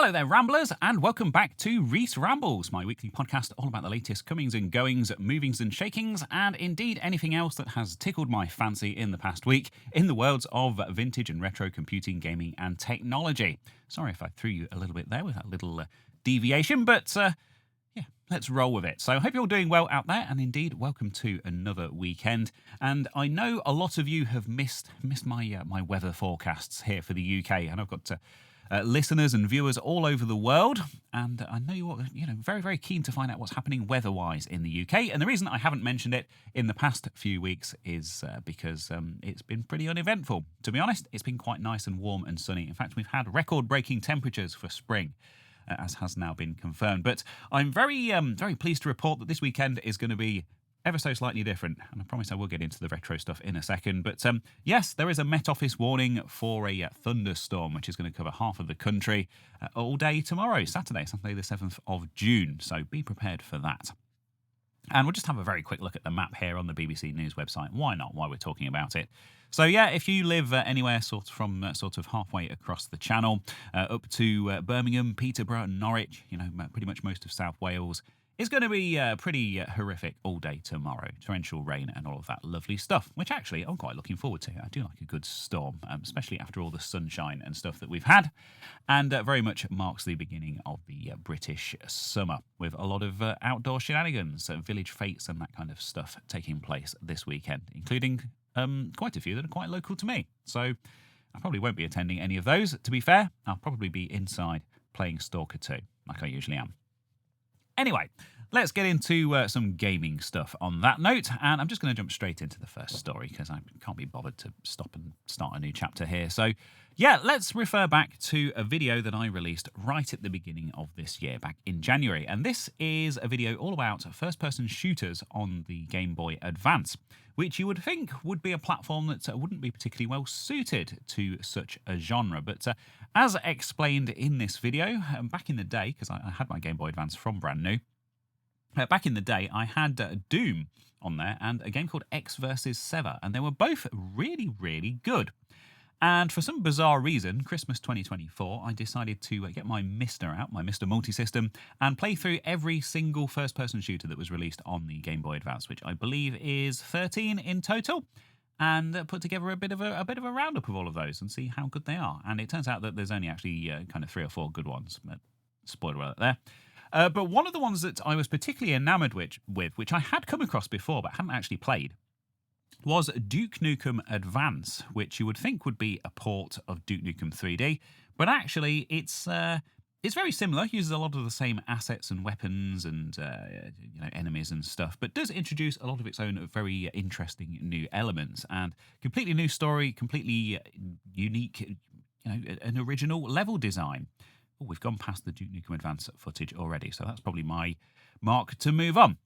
Hello there, Ramblers, and welcome back to Reese Rambles, my weekly podcast all about the latest comings and goings, movings and shakings, and indeed anything else that has tickled my fancy in the past week in the worlds of vintage and retro computing, gaming, and technology. Sorry if I threw you a little bit there with that little deviation, but yeah, let's roll with it. So I hope you're all doing well out there, and indeed, welcome to another weekend. And I know a lot of you have missed my weather forecasts here for the UK, and I've got listeners and viewers all over the world, and I know you're very, very keen to find out what's happening weather-wise in the UK. And the reason I haven't mentioned it in the past few weeks is because it's been pretty uneventful. To be honest, it's been quite nice and warm and sunny. In fact, we've had record-breaking temperatures for spring, as has now been confirmed. But I'm very pleased to report that this weekend is going to be ever so slightly different, and I promise I will get into the retro stuff in a second. But yes, there is a Met Office warning for a thunderstorm, which is going to cover half of the country all day tomorrow, Saturday the 7th of June. So be prepared for that. And we'll just have a very quick look at the map here on the BBC News website. Why not, while we're talking about it? So yeah, if you live anywhere sort of halfway across the channel, up to Birmingham, Peterborough, Norwich, pretty much most of South Wales, it's going to be pretty horrific all day tomorrow. Torrential rain and all of that lovely stuff, which actually I'm quite looking forward to. I do like a good storm, especially after all the sunshine and stuff that we've had. And very much marks the beginning of the British summer, with a lot of outdoor shenanigans, village fetes and that kind of stuff taking place this weekend, including quite a few that are quite local to me. So I probably won't be attending any of those. To be fair, I'll probably be inside playing Stalker 2, like I usually am. Anyway, let's get into some gaming stuff on that note, and I'm just going to jump straight into the first story because I can't be bothered to stop and start a new chapter here. So yeah, let's refer back to a video that I released right at the beginning of this year, back in January. And this is a video all about first-person shooters on the Game Boy Advance, which you would think would be a platform that wouldn't be particularly well suited to such a genre. But as explained in this video, back in the day, because I had my Game Boy Advance from brand new, back in the day, I had Doom on there and a game called X vs. Sever, and they were both really, really good. And for some bizarre reason, Christmas 2024, I decided to get my Mister out, my Mister Multisystem, and play through every single first-person shooter that was released on the Game Boy Advance, which I believe is 13 in total, and put together a bit of a roundup of all of those and see how good they are. And it turns out that there's only actually kind of 3 or 4 good ones. Spoiler alert there. But one of the ones that I was particularly enamoured with, which I had come across before but hadn't actually played, was Duke Nukem Advance, which you would think would be a port of Duke Nukem 3D, but actually it's very similar, uses a lot of the same assets and weapons and enemies and stuff, but does introduce a lot of its own very interesting new elements and completely new story, completely unique, an original level design. Oh, we've gone past the Duke Nukem Advance footage already, so that's probably my mark to move on.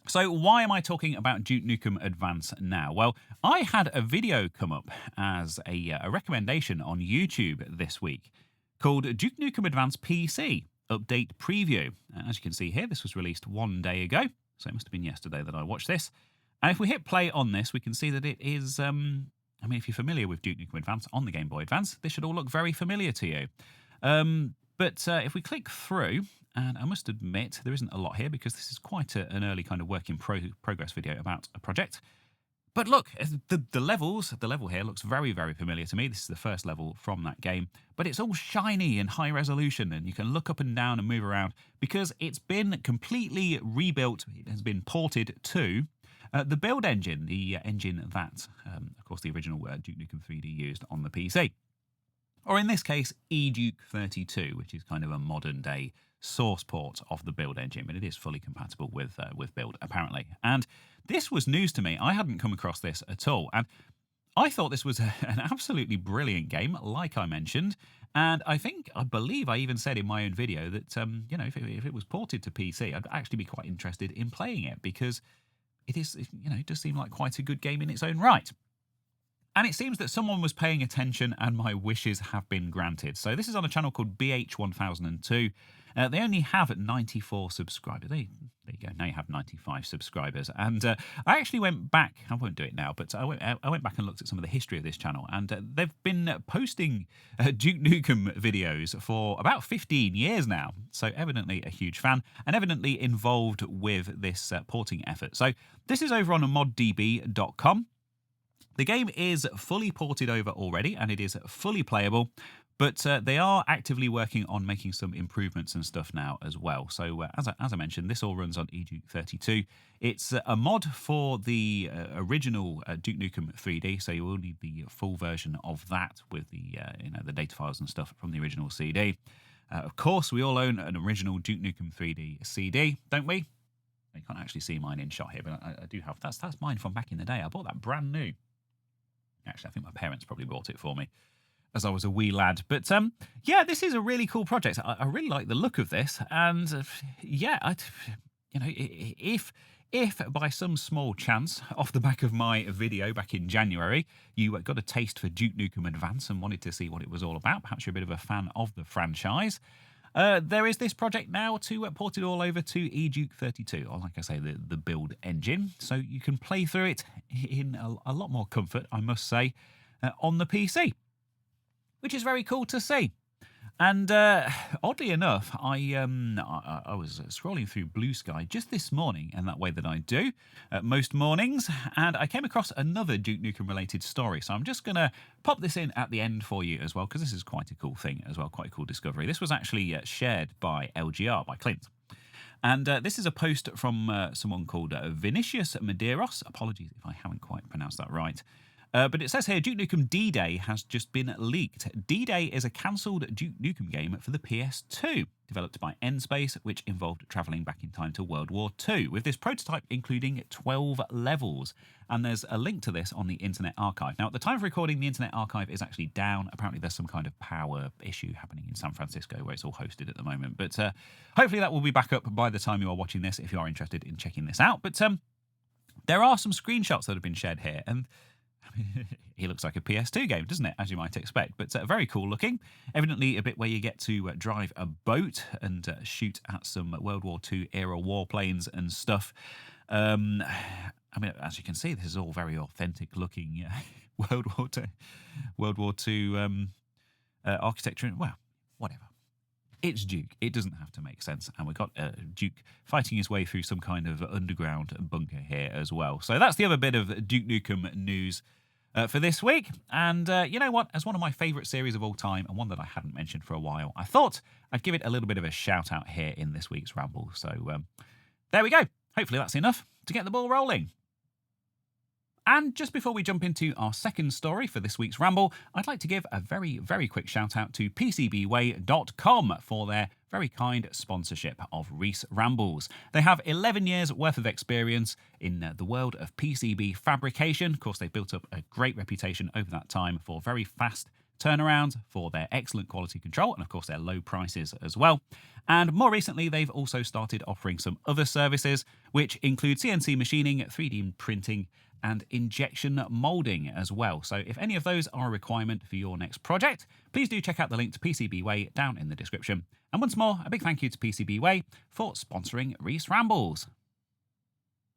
So why am I talking about Duke Nukem Advance now? Well, I had a video come up as a recommendation on YouTube this week called Duke Nukem Advance PC Update Preview. As you can see here, this was released 1 day ago, so it must have been yesterday that I watched this. And if we hit play on this, we can see that it is, if you're familiar with Duke Nukem Advance on the Game Boy Advance, this should all look very familiar to you. But if we click through, and I must admit there isn't a lot here because this is quite an early kind of work in progress video about a project. But look, the level here looks very, very familiar to me. This is the first level from that game, but it's all shiny and high resolution, and you can look up and down and move around because it's been completely rebuilt. It has been ported to the build engine, the engine that, of course, the original Duke Nukem 3D used on the PC. Or in this case, eDuke 32, which is kind of a modern-day source port of the build engine, but it is fully compatible with build, apparently. And this was news to me. I hadn't come across this at all. And I thought this was an absolutely brilliant game, like I mentioned. And I believe I even said in my own video that, if it was ported to PC, I'd actually be quite interested in playing it because it does seem like quite a good game in its own right. And it seems that someone was paying attention and my wishes have been granted. So this is on a channel called BH1002. They only have 94 subscribers. There you go. Now you have 95 subscribers. And I actually went back. I won't do it now, but I went back and looked at some of the history of this channel. And they've been posting Duke Nukem videos for about 15 years now. So evidently a huge fan and evidently involved with this porting effort. So this is over on moddb.com. The game is fully ported over already, and it is fully playable, but they are actively working on making some improvements and stuff now as well. So as I mentioned, this all runs on eDuke 32. It's a mod for the original Duke Nukem 3D, so you will need the full version of that with the the data files and stuff from the original CD. Of course, we all own an original Duke Nukem 3D CD, don't we? You can't actually see mine in shot here, but I do have. That's mine from back in the day. I bought that brand new. Actually, I think my parents probably bought it for me as I was a wee lad. But yeah, this is a really cool project. I really like the look of this. And yeah, if by some small chance, off the back of my video back in January, you got a taste for Duke Nukem Advance and wanted to see what it was all about, perhaps you're a bit of a fan of the franchise, there is this project now to port it all over to eDuke 32, or like I say, the build engine. So you can play through it in a lot more comfort, I must say, on the PC, which is very cool to see. And oddly enough, I was scrolling through Blue Sky just this morning, in that way that I do most mornings, and I came across another Duke Nukem related story. So I'm just going to pop this in at the end for you as well, because this is quite a cool thing as well, quite a cool discovery. This was actually shared by LGR, by Clint. And this is a post from someone called Vinicius Medeiros. Apologies if I haven't quite pronounced that right. But it says here, Duke Nukem D-Day has just been leaked. D-Day is a cancelled Duke Nukem game for the PS2, developed by N-Space, which involved travelling back in time to World War II, with this prototype including 12 levels. And there's a link to this on the Internet Archive. Now, at the time of recording, the Internet Archive is actually down. Apparently, there's some kind of power issue happening in San Francisco where it's all hosted at the moment. But hopefully that will be back up by the time you are watching this, if you are interested in checking this out. But there are some screenshots that have been shared here, and he looks like a PS2 game, doesn't it? As you might expect, but very cool looking. Evidently a bit where you get to drive a boat and shoot at some World War II era warplanes and stuff. I mean, as you can see, this is all very authentic looking World War II architecture. Well, whatever. It's Duke. It doesn't have to make sense. And we've got Duke fighting his way through some kind of underground bunker here as well. So that's the other bit of Duke Nukem news for this week. And you know what? As one of my favourite series of all time, and one that I hadn't mentioned for a while, I thought I'd give it a little bit of a shout out here in this week's Ramble. So there we go. Hopefully that's enough to get the ball rolling. And just before we jump into our second story for this week's Ramble, I'd like to give a very, very quick shout out to PCBWay.com for their very kind sponsorship of Reese Rambles. They have 11 years worth of experience in the world of PCB fabrication. Of course, they've built up a great reputation over that time for very fast turnarounds, for their excellent quality control, and of course their low prices as well. And more recently, they've also started offering some other services, which include CNC machining, 3D printing, and injection molding as well. So if any of those are a requirement for your next project, please do check out the link to PCBWay down in the description. And once more, a big thank you to PCBWay for sponsoring Reese Rambles.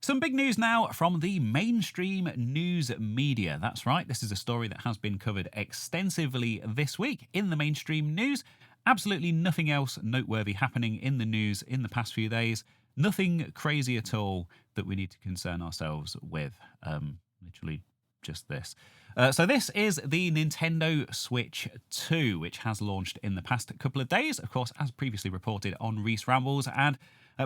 Some big news now from the mainstream news media. That's right, this is a story that has been covered extensively this week in the mainstream news. Absolutely nothing else noteworthy happening in the news in the past few days. Nothing crazy at all that we need to concern ourselves with. Literally just this. So this is the Nintendo Switch 2, which has launched in the past couple of days. Of course, as previously reported on Reese Rambles, and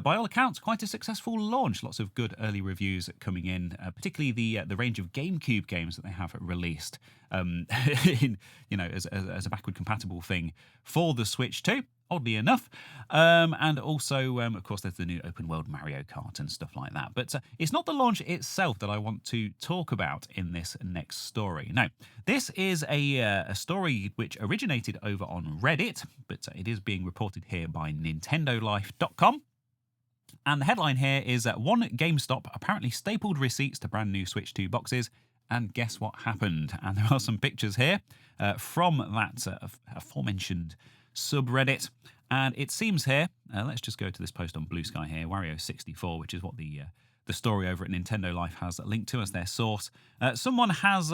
by all accounts, quite a successful launch. Lots of good early reviews coming in, particularly the range of GameCube games that they have released, in, as a backward compatible thing for the Switch 2. Oddly enough. And also, of course, there's the new open world Mario Kart and stuff like that. But it's not the launch itself that I want to talk about in this next story. No, this is a story which originated over on Reddit, but it is being reported here by NintendoLife.com. And the headline here is one GameStop apparently stapled receipts to brand new Switch 2 boxes and guess what happened? And there are some pictures here from that aforementioned subreddit. And it seems here, let's just go to this post on Blue Sky here, Wario64, which is what the story over at Nintendo Life has linked to as their source. Someone has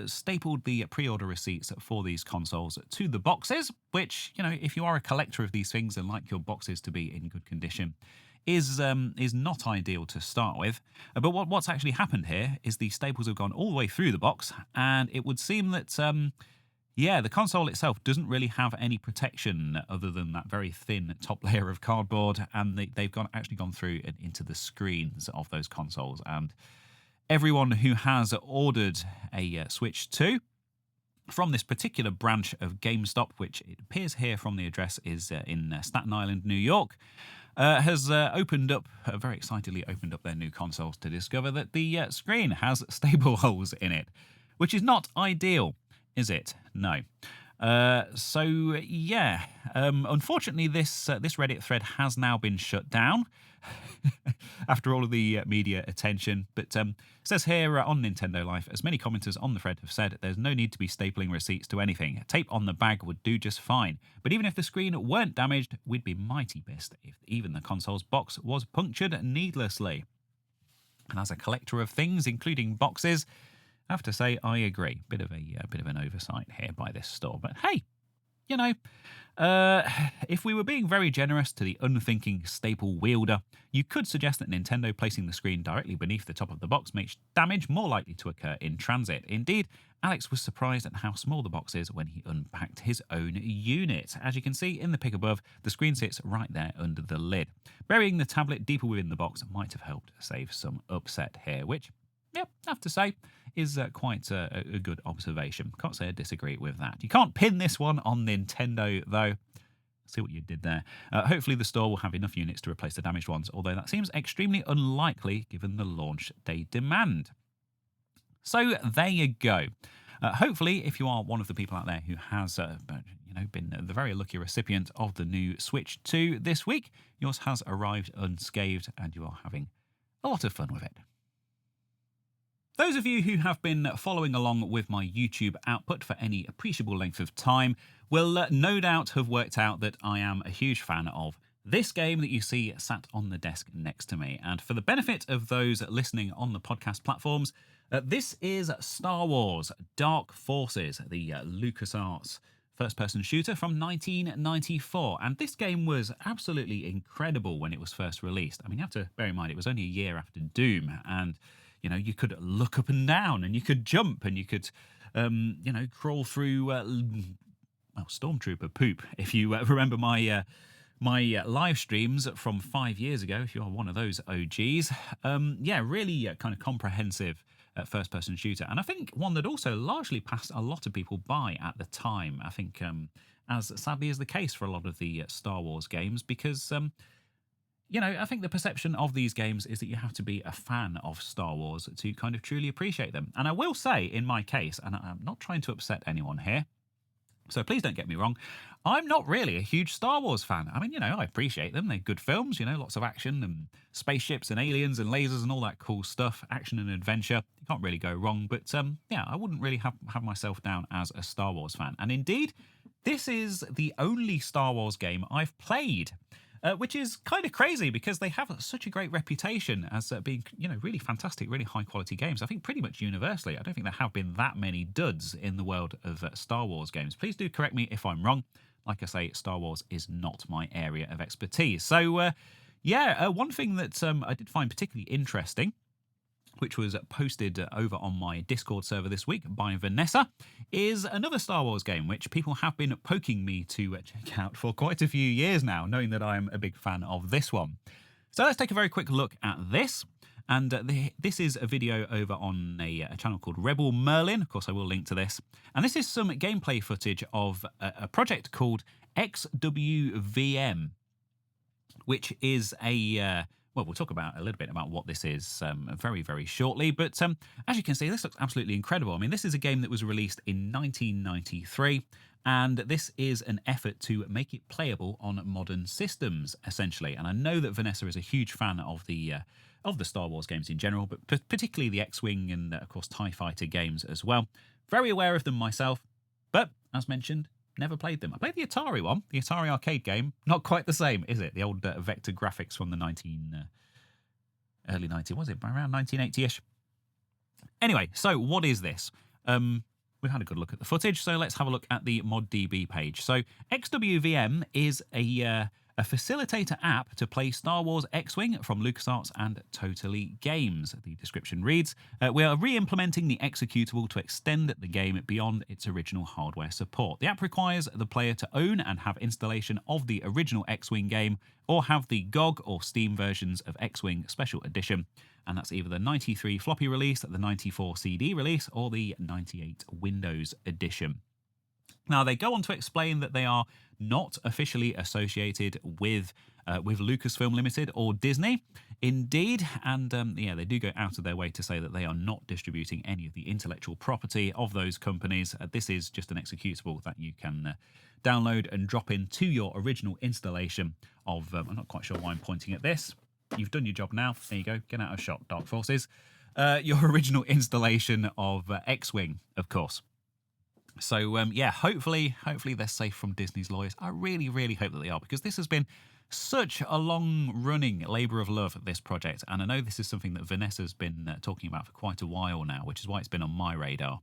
stapled the pre-order receipts for these consoles to the boxes, which, you know, if you are a collector of these things and like your boxes to be in good condition, is not ideal to start with. But what's actually happened here is the staples have gone all the way through the box, and it would seem that, the console itself doesn't really have any protection other than that very thin top layer of cardboard, and they've actually gone through and into the screens of those consoles. And everyone who has ordered a Switch 2 from this particular branch of GameStop, which it appears here from the address is in Staten Island, New York, has very excitedly opened up their new consoles to discover that the screen has staple holes in it, which is not ideal, is it? No. Unfortunately, this Reddit thread has now been shut down after all of the media attention. But it says here on Nintendo Life, as many commenters on the thread have said, there's no need to be stapling receipts to anything. Tape on the bag would do just fine. But even if the screen weren't damaged, we'd be mighty pissed if even the console's box was punctured needlessly. And as a collector of things, including boxes, I have to say I agree. Bit of an oversight here by this store, but hey, you know, if we were being very generous to the unthinking staple wielder, you could suggest that Nintendo placing the screen directly beneath the top of the box makes damage more likely to occur in transit. Indeed, Alex was surprised at how small the box is when he unpacked his own unit. As you can see in the pic above, the screen sits right there under the lid. Burying the tablet deeper within the box might have helped save some upset here, which, yep, I have to say, is quite a good observation. Can't say I disagree with that. You can't pin this one on Nintendo, though. See what you did there. Hopefully the store will have enough units to replace the damaged ones, although that seems extremely unlikely given the launch day demand. So there you go. Hopefully, if you are one of the people out there who has been the very lucky recipient of the new Switch 2 this week, yours has arrived unscathed and you are having a lot of fun with it. Those of you who have been following along with my YouTube output for any appreciable length of time will no doubt have worked out that I am a huge fan of this game that you see sat on the desk next to me. And for the benefit of those listening on the podcast platforms, this is Star Wars Dark Forces, the LucasArts first-person shooter from 1994. And this game was absolutely incredible when it was first released. I mean, you have to bear in mind, it was only a year after Doom, and you know, you could look up and down, and you could jump, and you could, crawl through stormtrooper poop. If you remember my live streams from 5 years ago, if you're one of those OGs, really kind of comprehensive first-person shooter, and I think one that also largely passed a lot of people by at the time. I think, as sadly is the case for a lot of the Star Wars games, because I think the perception of these games is that you have to be a fan of Star Wars to kind of truly appreciate them. And I will say, in my case, and I'm not trying to upset anyone here, so please don't get me wrong, I'm not really a huge Star Wars fan. I mean, I appreciate them. They're good films, lots of action and spaceships and aliens and lasers and all that cool stuff, action and adventure. You can't really go wrong. But I wouldn't really have myself down as a Star Wars fan. And indeed, this is the only Star Wars game I've played. Which is kind of crazy because they have such a great reputation as being, really fantastic, really high-quality games. I think pretty much universally. I don't think there have been that many duds in the world of Star Wars games. Please do correct me if I'm wrong. Like I say, Star Wars is not my area of expertise. So, one thing that I did find particularly interesting, which was posted over on my Discord server this week by Vanessa, is another Star Wars game, which people have been poking me to check out for quite a few years now, knowing that I'm a big fan of this one. So let's take a very quick look at this. And this is a video over on a channel called Rebel Merlin. Of course, I will link to this. And this is some gameplay footage of a project called XWVM, which is a well, we'll talk about a little bit about what this is very, very shortly. But as you can see, this looks absolutely incredible. I mean, this is a game that was released in 1993, and this is an effort to make it playable on modern systems, essentially. And I know that Vanessa is a huge fan of the Star Wars games in general, but particularly the X-Wing and, of course, TIE Fighter games as well. Very aware of them myself, but as mentioned, never played them. I played the Atari one, the Atari arcade game. Not quite the same, is it? The old vector graphics from the early 90s, was it? Around 1980-ish. Anyway, so what is this? We've had a good look at the footage, so let's have a look at the ModDB page. So XWVM is a facilitator app to play Star Wars X-Wing from LucasArts and Totally Games. The description reads, we are re-implementing the executable to extend the game beyond its original hardware support. The app requires the player to own and have installation of the original X-Wing game, or have the GOG or Steam versions of X-Wing Special Edition, and that's either the 93 floppy release, the 94 CD release, or the 98 Windows edition. Now, they go on to explain that they are not officially associated with Lucasfilm Limited or Disney. Indeed, and they do go out of their way to say that they are not distributing any of the intellectual property of those companies. This is just an executable that you can download and drop into your original installation of... I'm not quite sure why I'm pointing at this. You've done your job now. There you go. Get out of shot, Dark Forces. Your original installation of X-Wing, of course. So, hopefully they're safe from Disney's lawyers. I really, really hope that they are, because this has been such a long-running labour of love, this project. And I know this is something that Vanessa's been talking about for quite a while now, which is why it's been on my radar.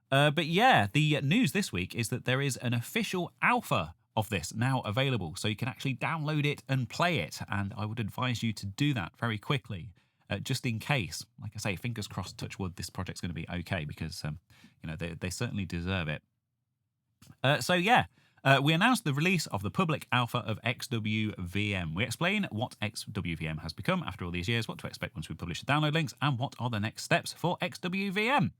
But yeah, the news this week is that there is an official alpha of this now available, so you can actually download it and play it. And I would advise you to do that very quickly. Just in case, like I say, fingers crossed, touch wood, this project's going to be okay, because they certainly deserve it. We announced the release of the public alpha of XWVM. We explain what XWVM has become after all these years, what to expect once we publish the download links, and what are the next steps for XWVM.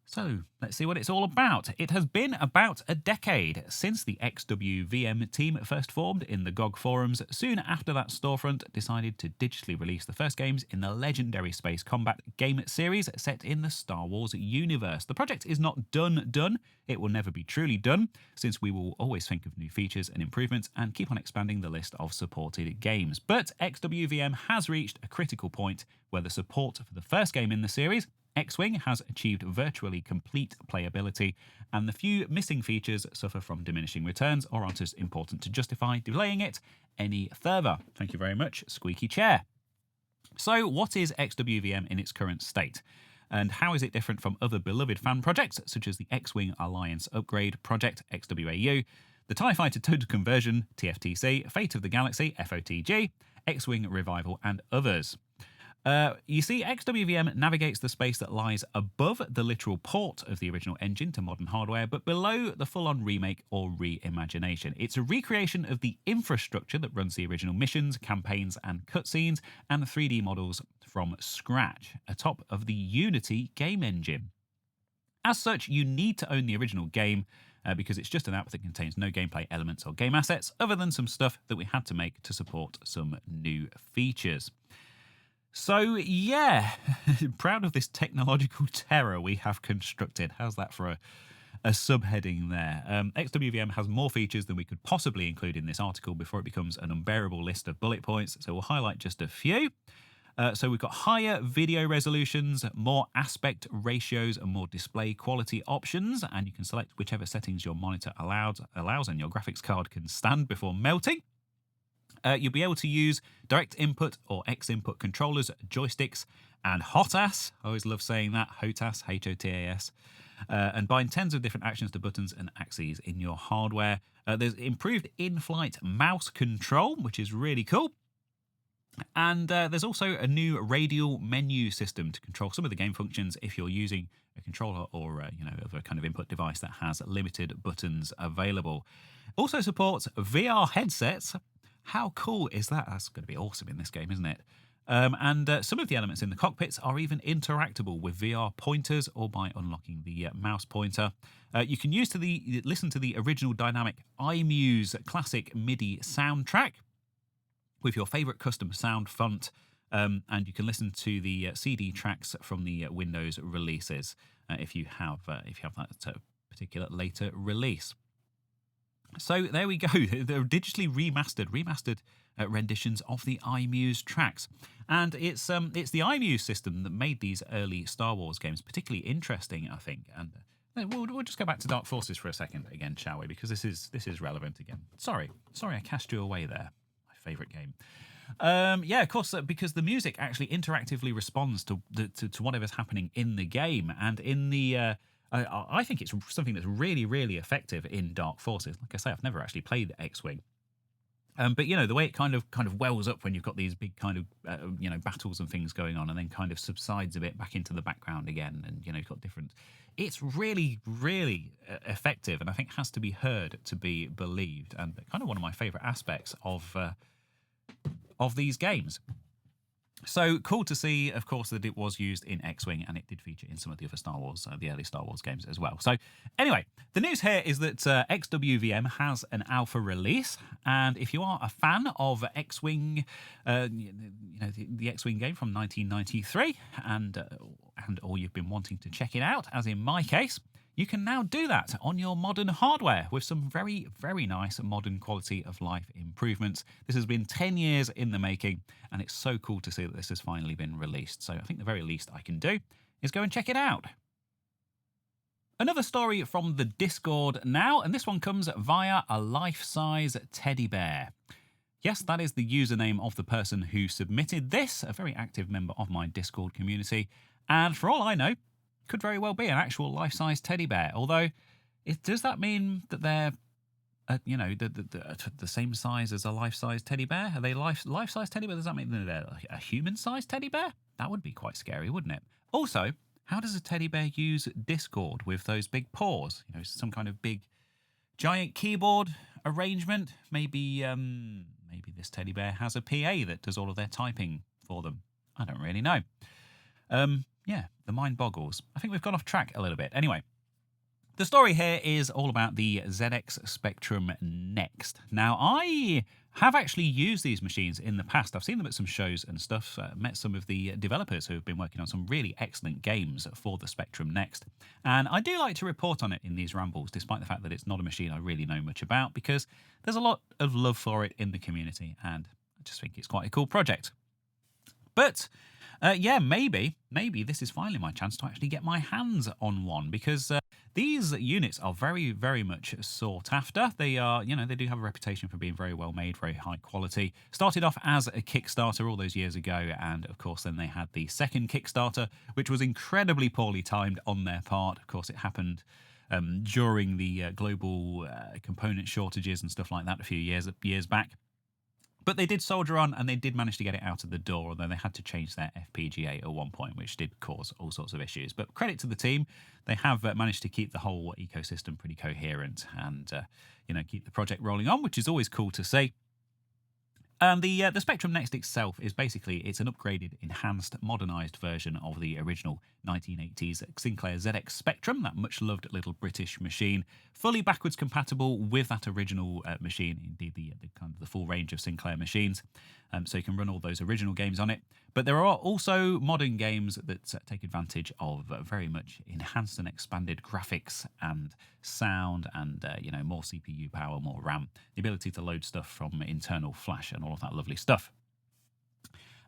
So, let's see what it's all about. It has been about a decade since the XWVM team first formed in the GOG forums. Soon after that, Storefront decided to digitally release the first games in the legendary Space Combat game series set in the Star Wars universe. The project is not done. It will never be truly done, since we will always think of new features and improvements and keep on expanding the list of supported games. But XWVM has reached a critical point where the support for the first game in the series, X-Wing, has achieved virtually complete playability, and the few missing features suffer from diminishing returns or aren't as important to justify delaying it any further. Thank you very much, Squeaky Chair. So, what is XWVM in its current state? And how is it different from other beloved fan projects, such as the X-Wing Alliance Upgrade Project, XWAU, the TIE Fighter Total Conversion, TFTC, Fate of the Galaxy, FOTG, X-Wing Revival, and others? You see, XWVM navigates the space that lies above the literal port of the original engine to modern hardware, but below the full-on remake or reimagination. It's a recreation of the infrastructure that runs the original missions, campaigns, and cutscenes, and 3D models from scratch, atop of the Unity game engine. As such, you need to own the original game, because it's just an app that contains no gameplay elements or game assets, other than some stuff that we had to make to support some new features. So, yeah, proud of this technological terror we have constructed. How's that for a subheading there? XWVM has more features than we could possibly include in this article before it becomes an unbearable list of bullet points, so we'll highlight just a few. So we've got higher video resolutions, more aspect ratios, and more display quality options, and you can select whichever settings your monitor allows and your graphics card can stand before melting. You'll be able to use direct input or X input controllers, joysticks, and HOTAS. I always love saying that, HOTAS, H-O-T-A-S. And bind tens of different actions to buttons and axes in your hardware. There's improved in-flight mouse control, which is really cool. And there's also a new radial menu system to control some of the game functions if you're using a controller or other kind of input device that has limited buttons available. Also supports VR headsets. How cool is that? That's going to be awesome in this game, isn't it? And some of the elements in the cockpits are even interactable with VR pointers or by unlocking the mouse pointer. You can listen to the original dynamic iMuse classic MIDI soundtrack. with your favorite custom sound font, and you can listen to the CD tracks from the Windows releases if you have that particular later release. So there we go. They're digitally remastered renditions of the iMuse tracks, and it's the iMuse system that made these early Star Wars games particularly interesting, I think. And we'll just go back to Dark Forces for a second again, shall we? Because this is relevant again. Sorry, I cast you away there. My favourite game. Yeah, of course, because the music actually interactively responds to whatever's happening in the game, and in the I think it's something that's really, really effective in Dark Forces. Like I say, I've never actually played the X-Wing. But, you know, the way it kind of wells up when you've got these big kind of, battles and things going on, and then kind of subsides a bit back into the background again. And, you know, you've got different... It's really, really effective, and I think has to be heard to be believed. And kind of one of my favourite aspects of these games. So cool to see, of course, that it was used in X-Wing, and it did feature in some of the other Star Wars, the early Star Wars games as well. So anyway, the news here is that XWVM has an alpha release, and if you are a fan of X-Wing, the X-Wing game from 1993, or you've been wanting to check it out, as in my case, you can now do that on your modern hardware with some very, very nice modern quality of life improvements. This has been 10 years in the making, and it's so cool to see that this has finally been released. So I think the very least I can do is go and check it out. Another story from the Discord now, and this one comes via a life-size teddy bear. Yes, that is the username of the person who submitted this, a very active member of my Discord community. And for all I know, could very well be an actual life-size teddy bear. Although, does that mean that they're, the same size as a life-size teddy bear? Are they life-size teddy bear? Does that mean that they're like a human-sized teddy bear? That would be quite scary, wouldn't it? Also, how does a teddy bear use Discord with those big paws? You know, some kind of big, giant keyboard arrangement. Maybe this teddy bear has a PA that does all of their typing for them. I don't really know. Yeah, the mind boggles. I think we've gone off track a little bit. Anyway, the story here is all about the ZX Spectrum Next. Now, I have actually used these machines in the past. I've seen them at some shows and stuff, met some of the developers who have been working on some really excellent games for the Spectrum Next. And I do like to report on it in these rambles, despite the fact that it's not a machine I really know much about, because there's a lot of love for it in the community, and I just think it's quite a cool project. But... yeah, maybe this is finally my chance to actually get my hands on one, because these units are very, very much sought after. They are, they do have a reputation for being very well made, very high quality. Started off as a Kickstarter all those years ago, and of course then they had the second Kickstarter, which was incredibly poorly timed on their part. Of course, it happened during the global component shortages and stuff like that a few years back. But they did soldier on, and they did manage to get it out of the door, although they had to change their FPGA at one point, which did cause all sorts of issues. But credit to the team, they have managed to keep the whole ecosystem pretty coherent and, keep the project rolling on, which is always cool to see. And the Spectrum Next itself is basically, it's an upgraded, enhanced, modernised version of the original 1980s Sinclair ZX Spectrum, that much-loved little British machine, fully backwards compatible with that original machine, indeed the kind of the full range of Sinclair machines, so you can run all those original games on it. But there are also modern games that take advantage of very much enhanced and expanded graphics and sound and, more CPU power, more RAM, the ability to load stuff from internal flash and all of that lovely stuff.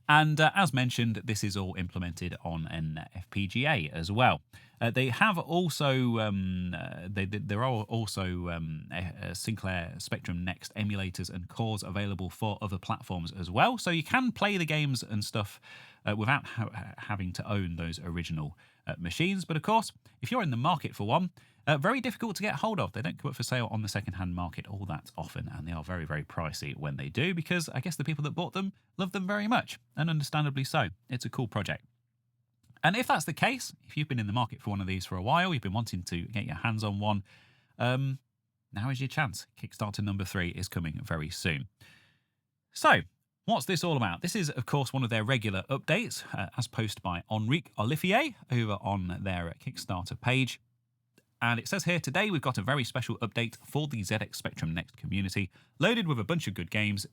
And as mentioned, this is all implemented on an FPGA as well. They have also, there are also Sinclair Spectrum Next emulators and cores available for other platforms as well. So you can play the games and stuff without having to own those original machines. But of course, if you're in the market for one, very difficult to get hold of. They don't come up for sale on the second-hand market all that often, and they are very, very pricey when they do, because I guess the people that bought them love them very much, and understandably so. It's a cool project. And if that's the case, if you've been in the market for one of these for a while, you've been wanting to get your hands on one, now is your chance. Kickstarter number 3 is coming very soon. So, what's this all about? This is, of course, one of their regular updates, as posted by Enrique Olivier over on their Kickstarter page. And it says here, today we've got a very special update for the ZX Spectrum Next community, loaded with a bunch of good games,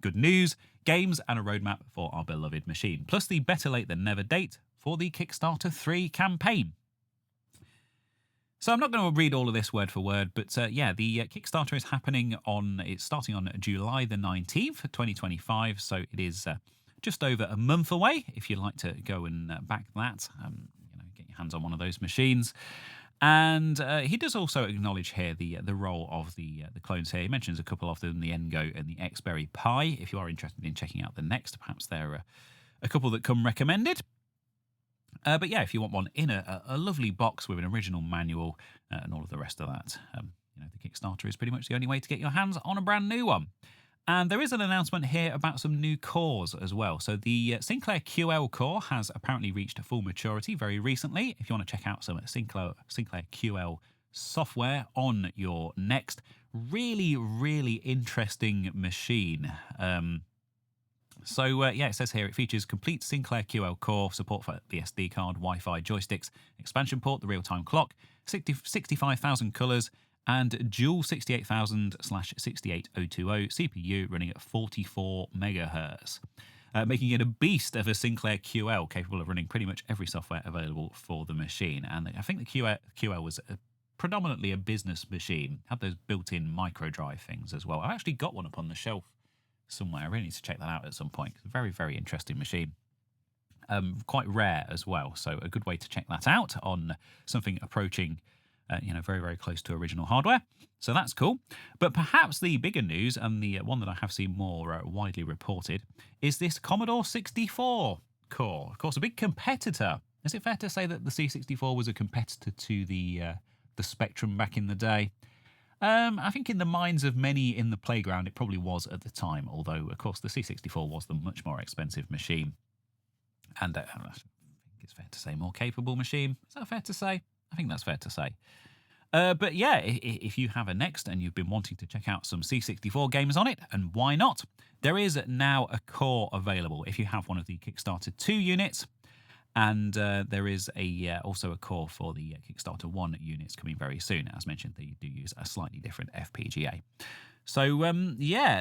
Good news, games and a roadmap for our beloved machine, plus the better late than never date for the Kickstarter 3 campaign. So I'm not going to read all of this word for word, but yeah, the Kickstarter is happening it's starting on July the 19th, 2025. So it is just over a month away. If you'd like to go and back that, get your hands on one of those machines. And he does also acknowledge here the role of the clones here. He mentions a couple of them, the Ngo and the Xberry Pi. If you are interested in checking out the Next, perhaps they're a couple that come recommended. But yeah, if you want one in a lovely box with an original manual and all of the rest of that, the Kickstarter is pretty much the only way to get your hands on a brand new one. And there is an announcement here about some new cores as well. So the Sinclair QL core has apparently reached full maturity very recently. If you want to check out some Sinclair QL software on your Next, really, really interesting machine. So it says here it features complete Sinclair QL core, support for the SD card, Wi-Fi joysticks, expansion port, the real-time clock, 65,000 colours, and dual 68000/68020 CPU running at 44 megahertz, making it a beast of a Sinclair QL capable of running pretty much every software available for the machine. And I think the QL was predominantly a business machine, had those built-in micro drive things as well. I've actually got one up on the shelf somewhere. I really need to check that out at some point. It's a very, very interesting machine. Quite rare as well, so a good way to check that out on something approaching, very, very close to original hardware. So that's cool. But perhaps the bigger news, and the one that I have seen more widely reported, is this Commodore 64 core. Of course, a big competitor. Is it fair to say that the C64 was a competitor to the Spectrum back in the day? I think in the minds of many in the playground, it probably was at the time, although, of course, the C64 was the much more expensive machine. And I think it's fair to say more capable machine. Is that fair to say? I think that's fair to say. But yeah, if you have a Next and you've been wanting to check out some C64 games on it, and why not, there is now a core available if you have one of the Kickstarter 2 units. And there is also a core for the Kickstarter 1 units coming very soon. As mentioned, they do use a slightly different FPGA. So,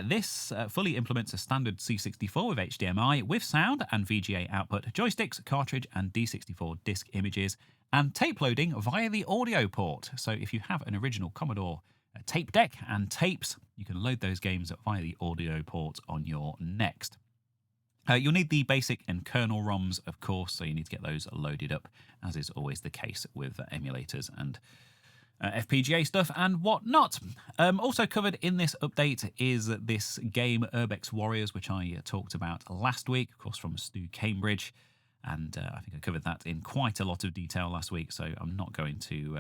this fully implements a standard C64 with HDMI, with sound and VGA output, joysticks, cartridge and D64 disc images, and tape loading via the audio port. So if you have an original Commodore tape deck and tapes, you can load those games via the audio port on your Next. You'll need the basic and kernel ROMs, of course, so you need to get those loaded up, as is always the case with emulators and FPGA stuff and whatnot. Also covered in this update is this game, Urbex Warriors, which I talked about last week, of course, from Stu Cambridge. And I think I covered that in quite a lot of detail last week, so I'm not going to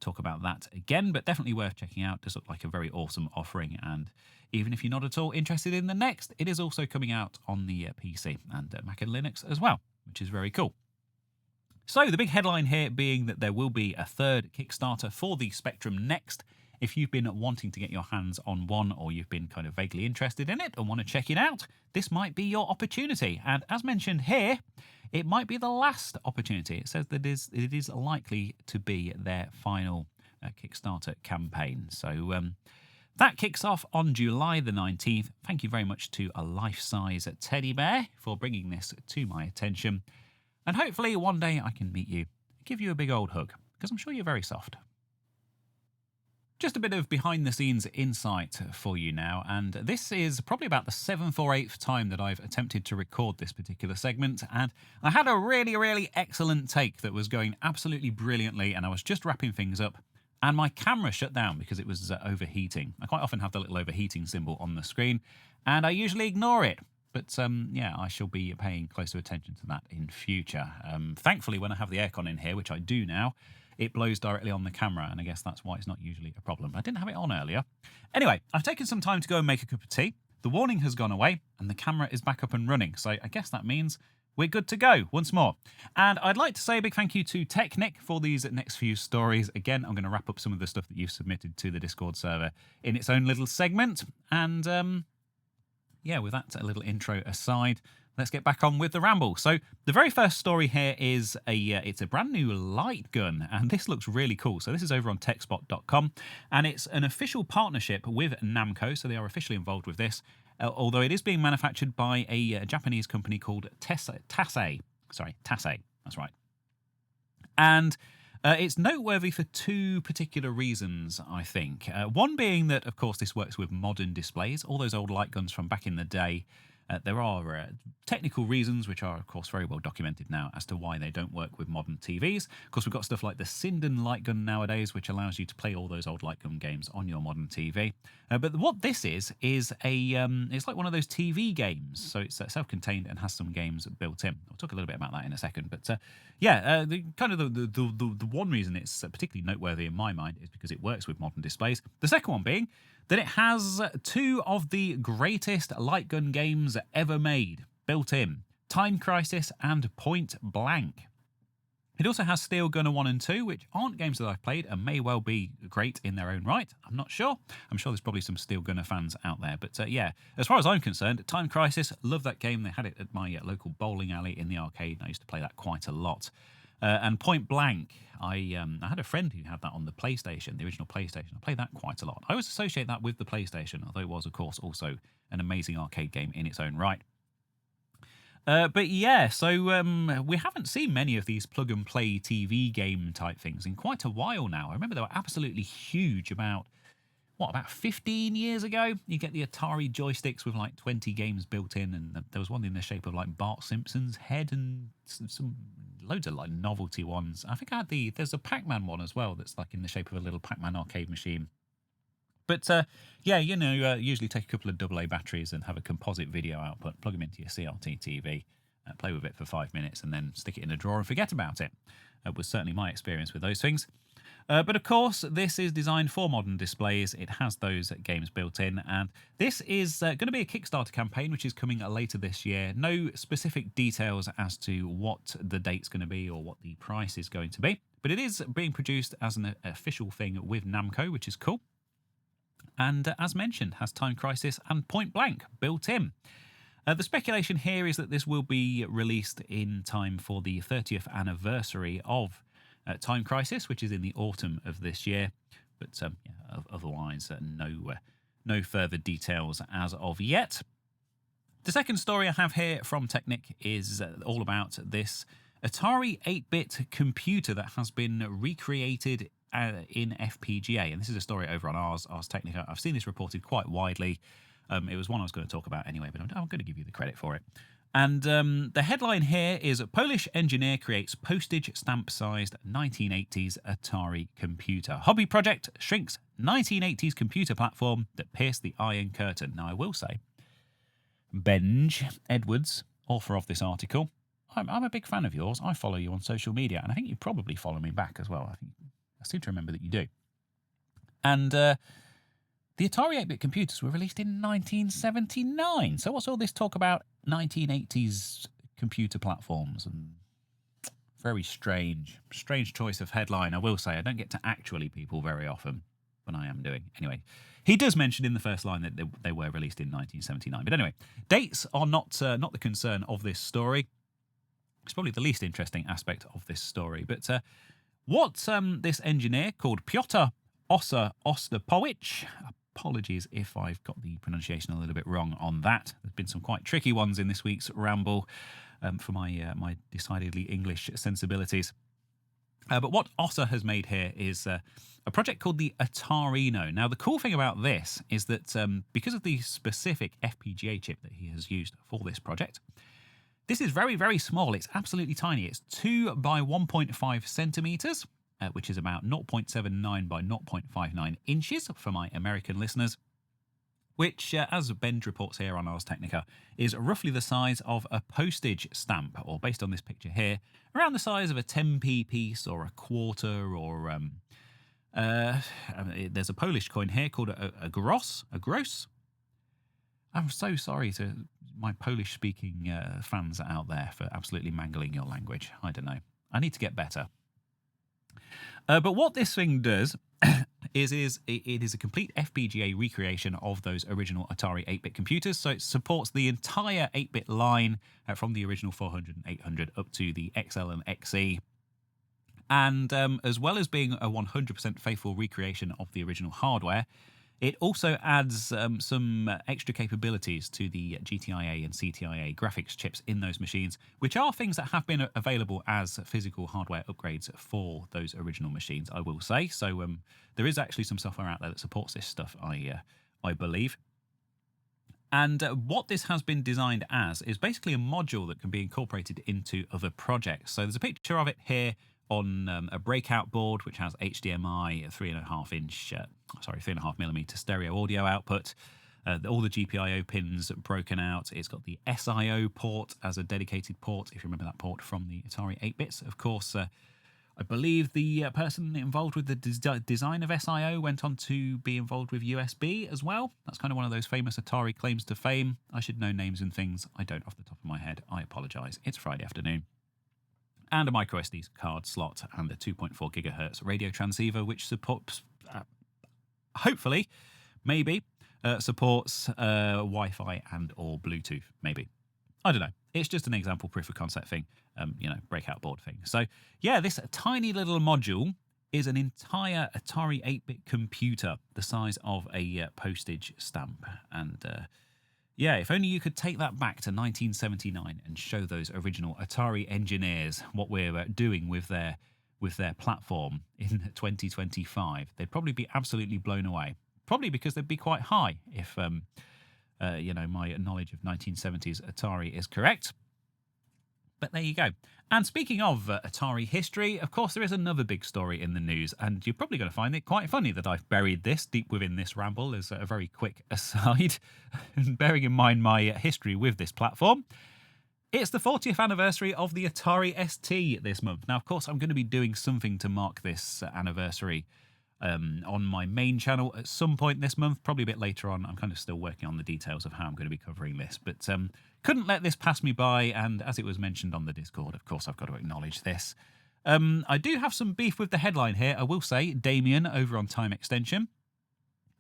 talk about that again, but definitely worth checking out. It does look like a very awesome offering, and even if you're not at all interested in the Next, it is also coming out on the PC and Mac and Linux as well, which is very cool. So the big headline here being that there will be a third Kickstarter for the Spectrum Next. If you've been wanting to get your hands on one, or you've been kind of vaguely interested in it and want to check it out, this might be your opportunity. And as mentioned here, it might be the last opportunity. It says that it is likely to be their final Kickstarter campaign. So that kicks off on July the 19th. Thank you very much to a life-size teddy bear for bringing this to my attention. And hopefully one day I can meet you, give you a big old hug, because I'm sure you're very soft. Just a bit of behind-the-scenes insight for you now, and this is probably about the 7th or 8th time that I've attempted to record this particular segment, and I had a really, really excellent take that was going absolutely brilliantly, and I was just wrapping things up, and my camera shut down because it was overheating. I quite often have the little overheating symbol on the screen, and I usually ignore it. But I shall be paying closer attention to that in future. Thankfully, when I have the aircon in here, which I do now, it blows directly on the camera, and I guess that's why it's not usually a problem. I didn't have it on earlier. Anyway, I've taken some time to go and make a cup of tea. The warning has gone away, and the camera is back up and running. So I guess that means we're good to go once more. And I'd like to say a big thank you to TechNick for these next few stories. Again, I'm going to wrap up some of the stuff that you've submitted to the Discord server in its own little segment. And yeah, with that a little intro aside, let's get back on with the ramble. So the very first story here is it's a brand new light gun, and this looks really cool. So this is over on techspot.com, and it's an official partnership with Namco, so they are officially involved with this, although it is being manufactured by a Japanese company called Tasei. Sorry, Tasei, that's right. And it's noteworthy for two particular reasons, I think. One being that, of course, this works with modern displays, all those old light guns from back in the day. There are technical reasons, which are, of course, very well documented now as to why they don't work with modern TVs. Of course, we've got stuff like the Sinden light gun nowadays, which allows you to play all those old light gun games on your modern TV. But what this is it's like one of those TV games. So it's self-contained and has some games built in. I'll talk a little bit about that in a second. But the one reason it's particularly noteworthy in my mind is because it works with modern displays. The second one being that it has two of the greatest light gun games ever made built in: Time Crisis and Point Blank. It also has Steel Gunner 1 and 2, which aren't games that I've played and may well be great in their own right. I'm not sure. I'm sure there's probably some Steel Gunner fans out there. But yeah, as far as I'm concerned, Time Crisis, love that game. They had it at my local bowling alley in the arcade, and I used to play that quite a lot. And Point Blank, I had a friend who had that on the PlayStation, the original PlayStation. I played that quite a lot. I always associate that with the PlayStation, although it was, of course, also an amazing arcade game in its own right. But yeah, so we haven't seen many of these plug-and-play TV game type things in quite a while now. I remember they were absolutely huge about 15 years ago? You get the Atari joysticks with like 20 games built in, and there was one in the shape of like Bart Simpson's head and some loads of like novelty ones. I think I had there's a Pac-Man one as well that's like in the shape of a little Pac-Man arcade machine. But yeah, usually take a couple of AA batteries and have a composite video output, plug them into your CRT TV, play with it for 5 minutes, and then stick it in a drawer and forget about it. That was certainly my experience with those things. But of course, this is designed for modern displays. It has those games built in, and this is going to be a Kickstarter campaign, which is coming later this year. No specific details as to what the date's going to be or what the price is going to be, but it is being produced as an official thing with Namco, which is cool. And as mentioned, has Time Crisis and Point Blank built in. The speculation here is that this will be released in time for the 30th anniversary of Time Crisis, which is in the autumn of this year. But otherwise, no further details as of yet. The second story I have here from TechNick is all about this Atari 8-bit computer that has been recreated in FPGA. And this is a story over on Ars Technica. I've seen this reported quite widely. It was one I was going to talk about anyway, but I'm going to give you the credit for it. And the headline here is: Polish engineer creates postage stamp-sized 1980s Atari computer. Hobby project shrinks 1980s computer platform that pierced the Iron Curtain. Now, I will say, Benj Edwards, author of this article, I'm a big fan of yours. I follow you on social media, and I think you probably follow me back as well. I seem to remember that you do. And the Atari 8-bit computers were released in 1979. So what's all this talk about 1980s computer platforms? And very strange choice of headline. I will say, I don't get to actually people very often, but I am doing. Anyway, he does mention in the first line that they were released in 1979. But anyway, dates are not the concern of this story. It's probably the least interesting aspect of this story. But what this engineer called Piotr Ostapowicz, apologies if I've got the pronunciation a little bit wrong on that. There's been some quite tricky ones in this week's ramble for my decidedly English sensibilities. But what Ossa has made here is a project called the Atarino. Now, the cool thing about this is that because of the specific FPGA chip that he has used for this project, this is very, very small. It's absolutely tiny. It's 2 by 1.5 centimeters, which is about 0.79 by 0.59 inches for my American listeners, which, as Benj reports here on Ars Technica, is roughly the size of a postage stamp, or based on this picture here, around the size of a 10p piece or a quarter, or there's a Polish coin here called a gross. I'm so sorry to my Polish-speaking fans out there for absolutely mangling your language. I don't know. I need to get better. But what this thing does it is a complete FPGA recreation of those original Atari 8-bit computers. So it supports the entire 8-bit line from the original 400 and 800 up to the XL and XE. And as well as being a 100% faithful recreation of the original hardware, it also adds some extra capabilities to the GTIA and CTIA graphics chips in those machines, which are things that have been available as physical hardware upgrades for those original machines, I will say. So there is actually some software out there that supports this stuff, I believe. And what this has been designed as is basically a module that can be incorporated into other projects. So there's a picture of it here on a breakout board, which has HDMI, 3.5mm stereo audio output, all the GPIO pins broken out. It's got the SIO port as a dedicated port, if you remember that port from the Atari 8-bits. Of course, I believe the person involved with the design of SIO went on to be involved with USB as well. That's kind of one of those famous Atari claims to fame. I should know names and things. I don't off the top of my head. I apologise. It's Friday afternoon. And a micro SD card slot and a 2.4 gigahertz radio transceiver, which supports, hopefully, maybe, supports Wi-Fi and or Bluetooth, maybe. I don't know. It's just an example proof of concept thing, breakout board thing. So, yeah, this tiny little module is an entire Atari 8-bit computer the size of a postage stamp. And yeah, if only you could take that back to 1979 and show those original Atari engineers what we're doing with their platform in 2025, they'd probably be absolutely blown away. Probably because they'd be quite high if, my knowledge of 1970s Atari is correct. But there you go. And speaking of Atari history, of course, there is another big story in the news, and you're probably going to find it quite funny that I've buried this deep within this ramble as a very quick aside, bearing in mind my history with this platform. It's the 40th anniversary of the Atari ST this month. Now, of course, I'm going to be doing something to mark this anniversary on my main channel at some point this month, probably a bit later on. I'm kind of still working on the details of how I'm going to be covering this, but couldn't let this pass me by, and as it was mentioned on the Discord, of course, I've got to acknowledge this. I do have some beef with the headline here, I will say. Damien over on Time Extension.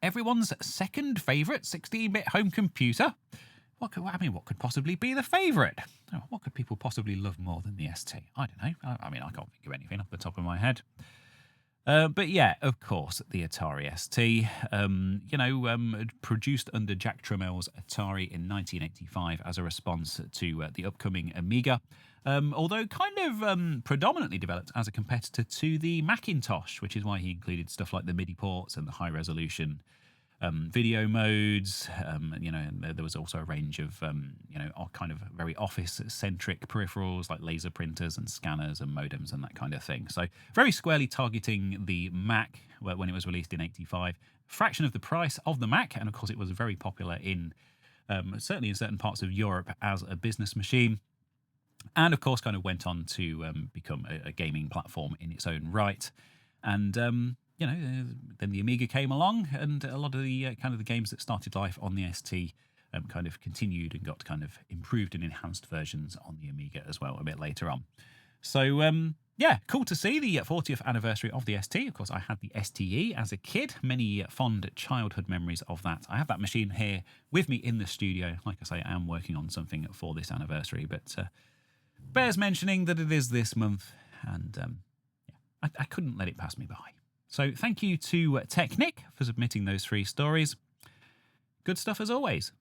Everyone's second favourite 16-bit home computer? What could possibly be the favourite? Oh, what could people possibly love more than the ST? I don't know. I can't think of anything off the top of my head. But yeah, of course, the Atari ST, produced under Jack Tramiel's Atari in 1985 as a response to the upcoming Amiga, although kind of predominantly developed as a competitor to the Macintosh, which is why he included stuff like the MIDI ports and the high-resolution video modes. There was also a range of, kind of very office-centric peripherals like laser printers and scanners and modems and that kind of thing. So very squarely targeting the Mac when it was released in 85. Fraction of the price of the Mac, and of course it was very popular in, certainly in certain parts of Europe as a business machine. And of course kind of went on to become a gaming platform in its own right. And then the Amiga came along, and a lot of the kind of the games that started life on the ST kind of continued and got kind of improved and enhanced versions on the Amiga as well a bit later on. So, cool to see the 40th anniversary of the ST. Of course, I had the STE as a kid. Many fond childhood memories of that. I have that machine here with me in the studio. Like I say, I am working on something for this anniversary, but bears mentioning that it is this month, and I couldn't let it pass me by. So thank you to TechNick for submitting those 3 stories. Good stuff as always.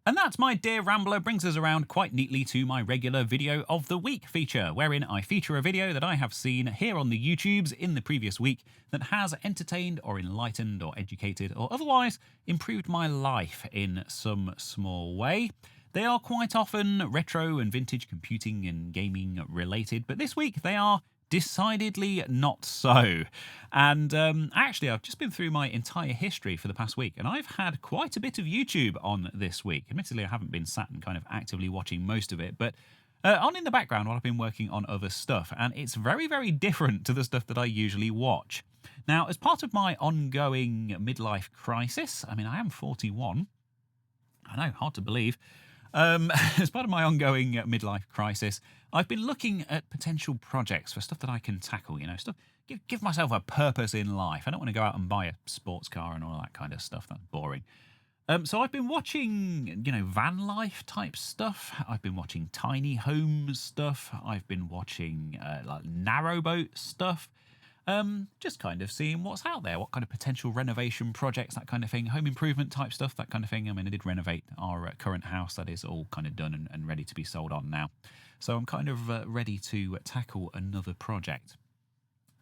And that, my dear Rambler, brings us around quite neatly to my regular Video of the Week feature, wherein I feature a video that I have seen here on the YouTubes in the previous week that has entertained or enlightened or educated or otherwise improved my life in some small way. They are quite often retro and vintage computing and gaming related, but this week they are decidedly not so. And actually, I've just been through my entire history for the past week, and I've had quite a bit of YouTube on this week. Admittedly, I haven't been sat and kind of actively watching most of it, but on in the background while I've been working on other stuff, and it's very, very different to the stuff that I usually watch. Now, as part of my ongoing midlife crisis, I am 41. I know, hard to believe. As part of my ongoing midlife crisis, I've been looking at potential projects for stuff that I can tackle, stuff, give myself a purpose in life. I don't want to go out and buy a sports car and all that kind of stuff. That's boring. So I've been watching, van life type stuff. I've been watching tiny homes stuff. I've been watching like narrowboat stuff. Just kind of seeing what's out there, what kind of potential renovation projects, that kind of thing, home improvement type stuff, that kind of thing. I mean, I did renovate our current house. That is all kind of done and ready to be sold on now. So I'm kind of ready to tackle another project.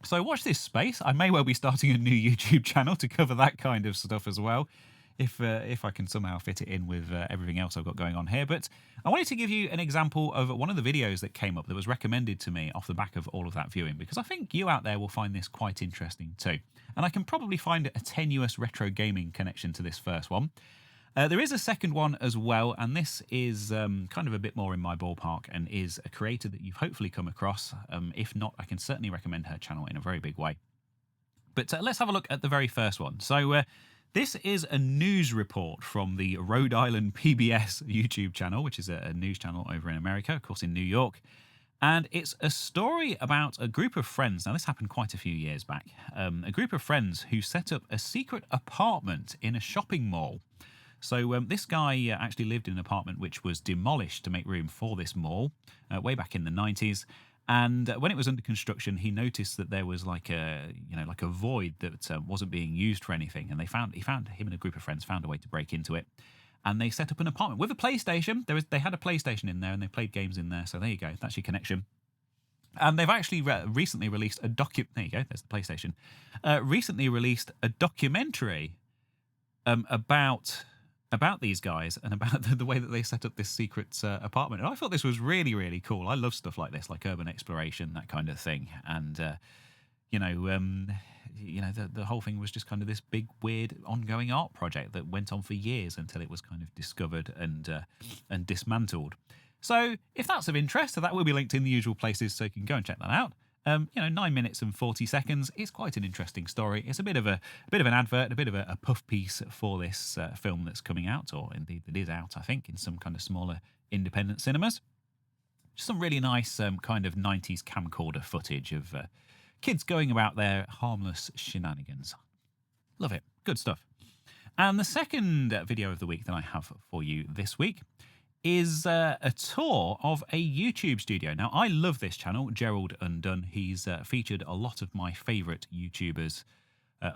So watch this space. I may well be starting a new YouTube channel to cover that kind of stuff as well, if I can somehow fit it in with everything else I've got going on here. But I wanted to give you an example of one of the videos that came up that was recommended to me off the back of all of that viewing, because I think you out there will find this quite interesting too. And I can probably find a tenuous retro gaming connection to this first one. There is a second one as well, and this is kind of a bit more in my ballpark and is a creator that you've hopefully come across. If not, I can certainly recommend her channel in a very big way. But let's have a look at the very first one. So this is a news report from the Rhode Island PBS YouTube channel, which is a news channel over in America, of course in New York. And it's a story about a group of friends. Now, this happened quite a few years back. A group of friends who set up a secret apartment in a shopping mall. So this guy actually lived in an apartment which was demolished to make room for this mall way back in the 90s. And when it was under construction, he noticed that there was like a void that wasn't being used for anything. And him and a group of friends found a way to break into it. And they set up an apartment with a PlayStation. They had a PlayStation in there and they played games in there. So there you go. That's your connection. And they've actually recently released a there you go. There's the PlayStation. Recently released a documentary about these guys and about the way that they set up this secret apartment. And I thought this was really, really cool. I love stuff like this, like urban exploration, that kind of thing. And, the whole thing was just kind of this big, weird, ongoing art project that went on for years until it was kind of discovered and dismantled. So if that's of interest, that will be linked in the usual places, so you can go and check that out. 9 minutes and 40 seconds. It's quite an interesting story. It's a bit of an advert, a bit of a puff piece for this film that's coming out, or indeed that is out, I think, in some kind of smaller independent cinemas. Just some really nice kind of 90s camcorder footage of kids going about their harmless shenanigans. Love it. Good stuff. And the second video of the week that I have for you this week is a tour of a YouTube studio. Now, I love this channel, Gerald Undone. He's featured a lot of my favourite YouTubers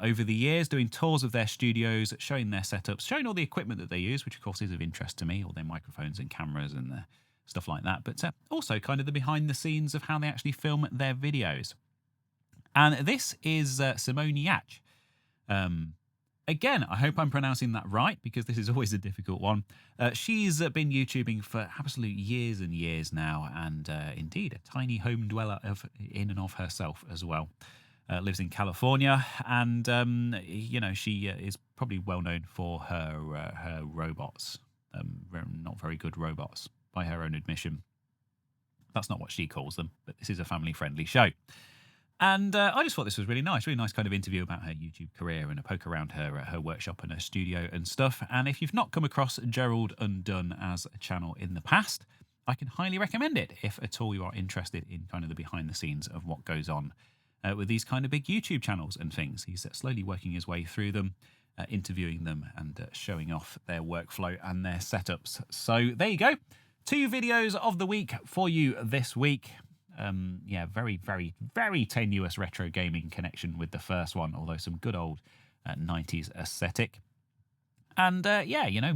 over the years, doing tours of their studios, showing their setups, showing all the equipment that they use, which of course is of interest to me, all their microphones and cameras and stuff like that, but also kind of the behind the scenes of how they actually film their videos. And this is Simone Yach. Again, I hope I'm pronouncing that right, because this is always a difficult one. She's been YouTubing for absolute years and years now, and indeed a tiny home dweller in and of herself as well. Lives in California, and she is probably well known for her robots, not very good robots by her own admission. That's not what she calls them, but this is a family-friendly show. And I just thought this was really nice kind of interview about her YouTube career and a poke around her workshop and her studio and stuff. And if you've not come across Gerald Undone as a channel in the past, I can highly recommend it if at all you are interested in kind of the behind the scenes of what goes on with these kind of big YouTube channels and things. He's slowly working his way through them, interviewing them and showing off their workflow and their setups. So there you go. 2 videos of the week for you this week. Very, very, very tenuous retro gaming connection with the first one, although some good old 90s aesthetic. And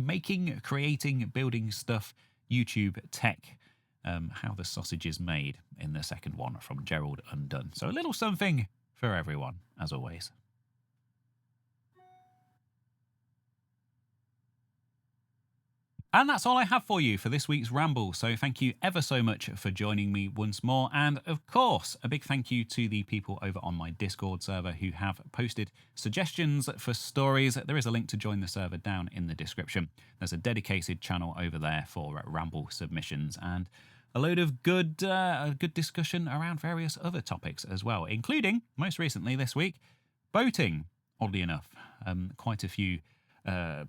making, creating, building stuff, YouTube tech, how the sausage is made in the second one from Gerald Undone. So a little something for everyone, as always. And that's all I have for you for this week's Ramble. So thank you ever so much for joining me once more. And of course, a big thank you to the people over on my Discord server who have posted suggestions for stories. There is a link to join the server down in the description. There's a dedicated channel over there for Ramble submissions and a load of good discussion around various other topics as well, including, most recently this week, boating, oddly enough. Quite a few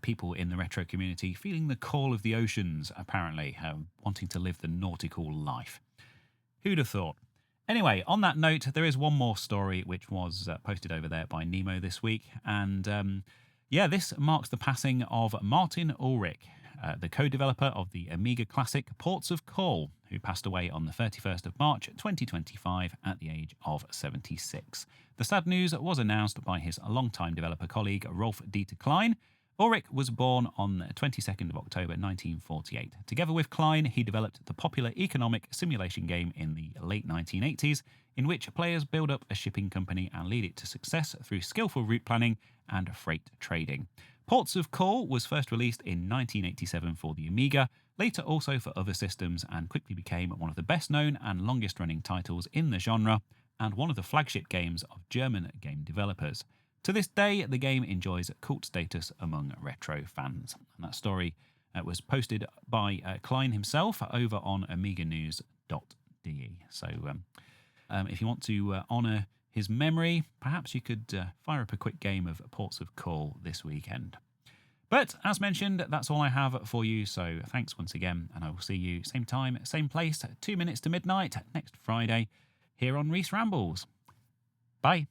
people in the retro community feeling the call of the oceans, apparently, wanting to live the nautical life. Who'd have thought? Anyway, on that note, there is one more story which was posted over there by Nemo this week. And this marks the passing of Martin Ulrich, the co-developer of the Amiga classic Ports of Call, who passed away on the 31st of March 2025 at the age of 76. The sad news was announced by his longtime developer colleague Rolf Dieter Klein. Ulrich was born on the 22nd of October 1948. Together with Klein, he developed the popular economic simulation game in the late 1980s, in which players build up a shipping company and lead it to success through skillful route planning and freight trading. Ports of Call was first released in 1987 for the Amiga, later also for other systems, and quickly became one of the best-known and longest-running titles in the genre, and one of the flagship games of German game developers. To this day, the game enjoys cult status among retro fans. And that story was posted by Klein himself over on amiganews.de. So if you want to honour his memory, perhaps you could fire up a quick game of Ports of Call this weekend. But as mentioned, that's all I have for you. So thanks once again, and I will see you same time, same place, 2 minutes to midnight next Friday here on Reese Rambles. Bye.